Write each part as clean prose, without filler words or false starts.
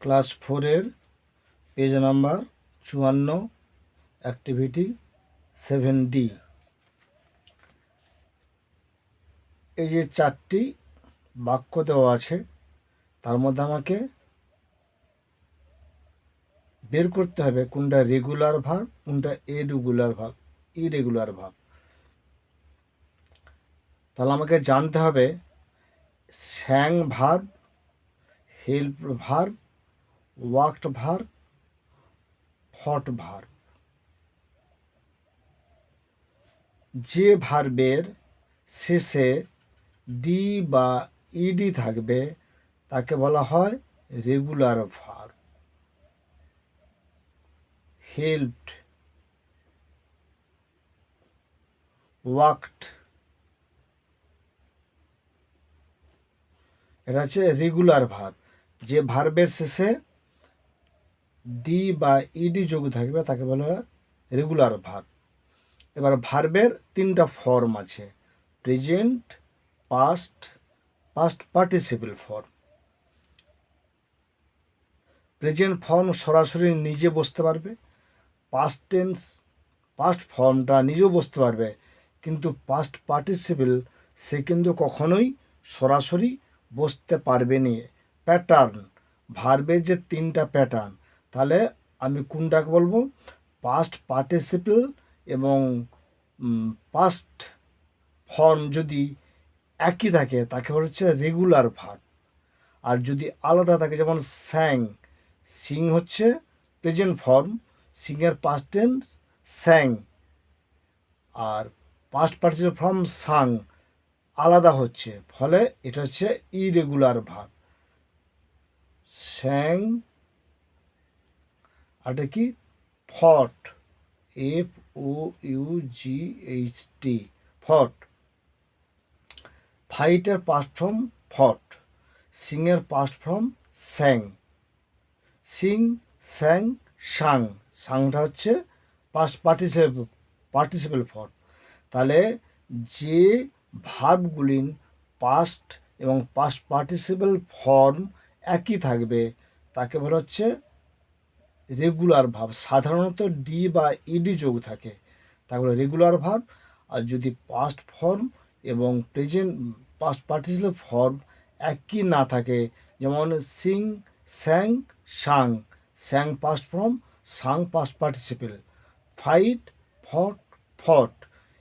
Class 4-এর page number 54, activity 7D। এই যে 4টি বাক্য দেওয়া আছে, তার মধ্যে আমাকে বের করতে হবে কোনটা রেগুলার ভার্ব, কোনটা ইরেগুলার ভার্ব। তাহলে আমাকে জানতে হবে স্যাং verb, help verb, worked verb, ফট ভার্ব। যে ভার্বের শেষে ডি বা ইডি থাকবে তাকে বলা হয় রেগুলার ভার্ব। হেল্পড, ওয়ার্কড, এটা হচ্ছে রেগুলার ভার্ব। যে ভার্বের শেষে ডি বা ইডি যোগ থাকবে তাকে বলা হয় রেগুলার ভার্ব। এবার ভার্বের 3টা ফর্ম আছে: present, past, past participle form. Present form সরাসরি নিজে বসতে পারবে, পাস্ট ফর্মটা নিজেও বসতে পারবে, কিন্তু পাস্ট পার্টিসিপল সে কিন্তু কখনোই সরাসরি বসতে পারবে না। প্যাটার্ন, ভার্বের যে 3টা প্যাটার্ন, তাহলে আমি কোনটাকে বলবো? পাস্ট পার্টিসিপল এবং পাস্ট ফর্ম যদি একই থাকে তাকে বলা হচ্ছে রেগুলার ভার্ব। আর যদি আলাদা থাকে, যেমন সিং হচ্ছে প্রেজেন্ট ফর্ম, সিংয়ের পাস্ট টেন্স স্যাং, আর পাস্ট পার্টিসিপল ফর্ম সাং আলাদা হচ্ছে, ফলে এটা হচ্ছে ইরেগুলার ভার্ব। স্যাং, আর এটা কি? ফট, FOUGHT, ফট। ফাইটের পাস্ট ফর্ম ফট, সিংয়ের past form sang. Sing, sang, sung, সাংটা হচ্ছে পাস্ট পার্টিসিপল ফর্ম। তাহলে যে ভার্বগুলি পাস্ট এবং পাস্ট পার্টিসিপল ফর্ম একই থাকবে তাকে বলা হচ্ছে রেগুলার ভার্ব। সাধারণত ডি বা ইডি যোগ থাকে, তাহলে রেগুলার ভার্ব। আর যদি পাস্ট ফর্ম এবং পাস্ট পার্টিসিপল ফর্ম একই না থাকে, যেমন sing, sang, sung, sang past form, sung past participle. Fight, fought, fought,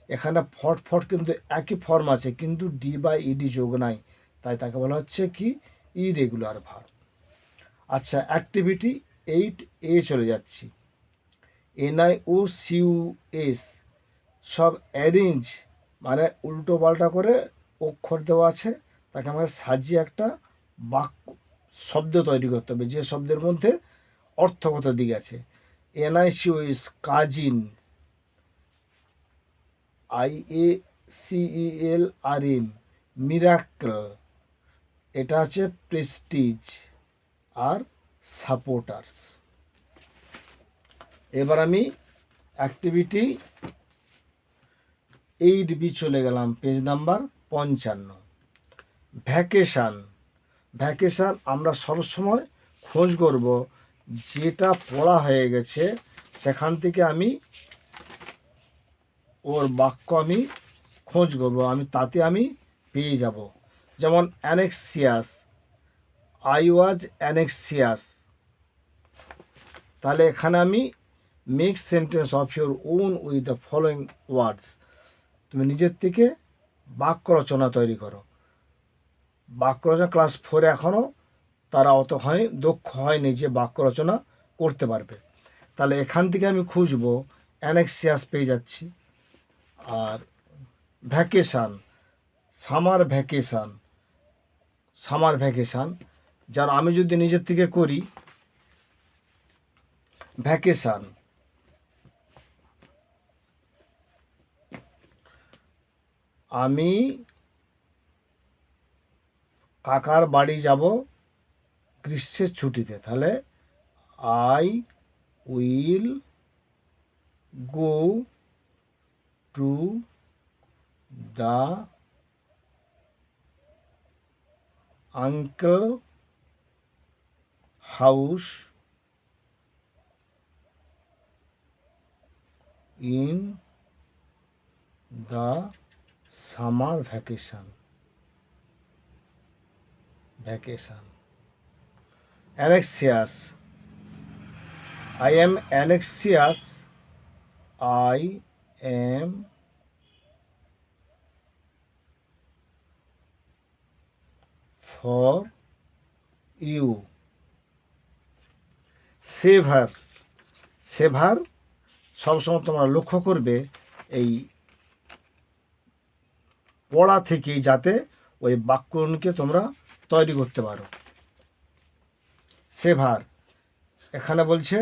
এখানে ফট কিন্তু একই ফর্ম আছে, কিন্তু ডি বা ইডি যোগ নাই, তাই তাকে বলা হচ্ছে কি? Irregular verb. আচ্ছা, অ্যাক্টিভিটি 8A চলে যাচ্ছি। NIOCUS সব অ্যারেঞ্জ, মানে উল্টো পাল্টা করে অক্ষর দেওয়া আছে, তাকে আমাকে সাজিয়ে একটা বাক্য শব্দ তৈরি করতে হবে, যে শব্দের মধ্যে অর্থগত দিক আছে। NICOS কাজিন, IACELRM মিরাকল, এটা আছে প্রেস্টিজ, আর সাপোর্টার্স। এবার আমি অ্যাক্টিভিটি 8B চলে গেলাম, পেজ নাম্বার 55। ভ্যাকেশান আমরা সবসময় খোঁজ করব যেটা পড়া হয়ে গেছে সেখান থেকে আমি ওর বাক্য আমি খোঁজ করব, তাতে আমি পেয়ে যাব। যেমন অ্যানেক্সিয়াস, আই ওয়াজ অ্যানেক্সিয়াস, তাহলে এখানে আমি make sentence of your own with the following words, তুমি নিজের থেকে বাক্য রচনা তৈরি করো। বাক্য রচনা ক্লাস 4 এখনও তারা অতখানি দক্ষ হয়নি যে বাক্য রচনা করতে পারবে। তাহলে এখান থেকে আমি খুঁজবো, অ্যানেক্সিয়াস পেয়ে যাচ্ছি। আর ভ্যাকেশান, সামার ভ্যাকেশান, যার আমি যদি নিজের থেকে করি, ভ্যাকেশান, আমি কাকার বাড়ি যাব গ্রীষ্মের ছুটিতে, তাহলে I will go to the uncle house in the summer vacation. Anxious, I am anxious. I am for you. Severe, severe সবসময় তোমরা লক্ষ্য করবে এই পড়া থেকেই যাতে ওই বাক্যকে তোমরা তৈরি করতে পারো। সেভার, এখানে বলছে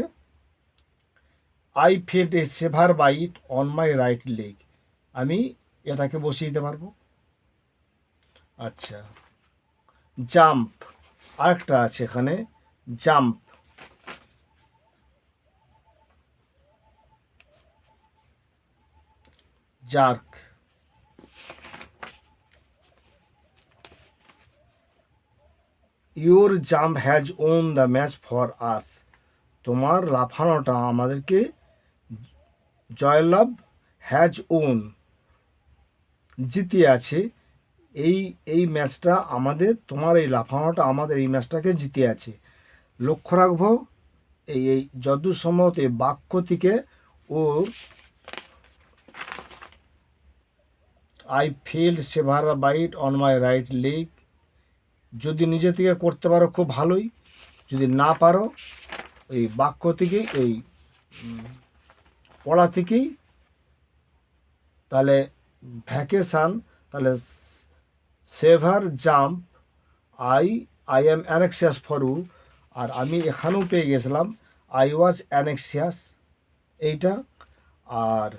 I felt a severe bite on my right leg. আমি এটাকে বসিয়ে দিতে পারবো। আচ্ছা, জাম্প, আরেকটা আছে এখানে, jump. Jerk, your jump has won the match for us. তোমার লাফানোটা আমাদেরকে জয়লাভ, হ্যাজ ওন জিতিয়ে আছে, এই ম্যাচটা আমাদের, তোমার এই লাফানোটা আমাদের এই ম্যাচটাকে জিতিয়ে আছে। লক্ষ্য রাখবো এই যদুর সম্মত এই বাক্যটিকে ও I felt severe bite on my right leg. যদি নিজে থেকে করতে পারো খুব ভালোই, যদি না পারো এই বাক্য থেকেই, এই পড়া থেকেই, তাহলে ভ্যাকেশান, তাহলে severe jump, I am anxious for you. আর আমি এখানেও পেয়ে গেছিলাম আই ওয়াজ অ্যানেক্সিয়াস, এইটা। আর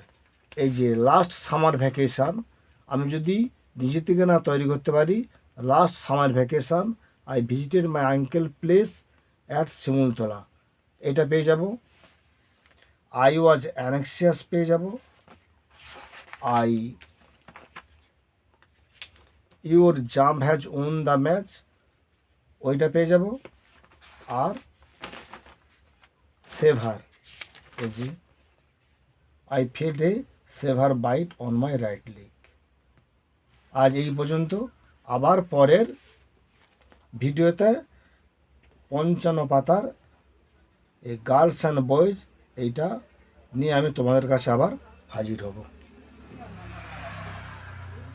এই যে লাস্ট সামার ভ্যাকেশান, আমি যদি নিজে থেকে না তৈরি করতে পারি, last summer vacation I visited my uncle place at Shimultala, এটা পেয়ে যাব। আই ওয়াজ অ্যানেক্সিয়াস পেয়ে যাব। I your jump has won the match, ওইটা পেয়ে যাব। আর সেভার, এই যে I felt a severe bite on my right leg. আজ এই পর্যন্ত। আবার পরের ভিডিওতে 55 পাতার এই গার্লস অ্যান্ড বয়েজ এইটা নিয়ে আমি তোমাদের কাছে আবার হাজির হব।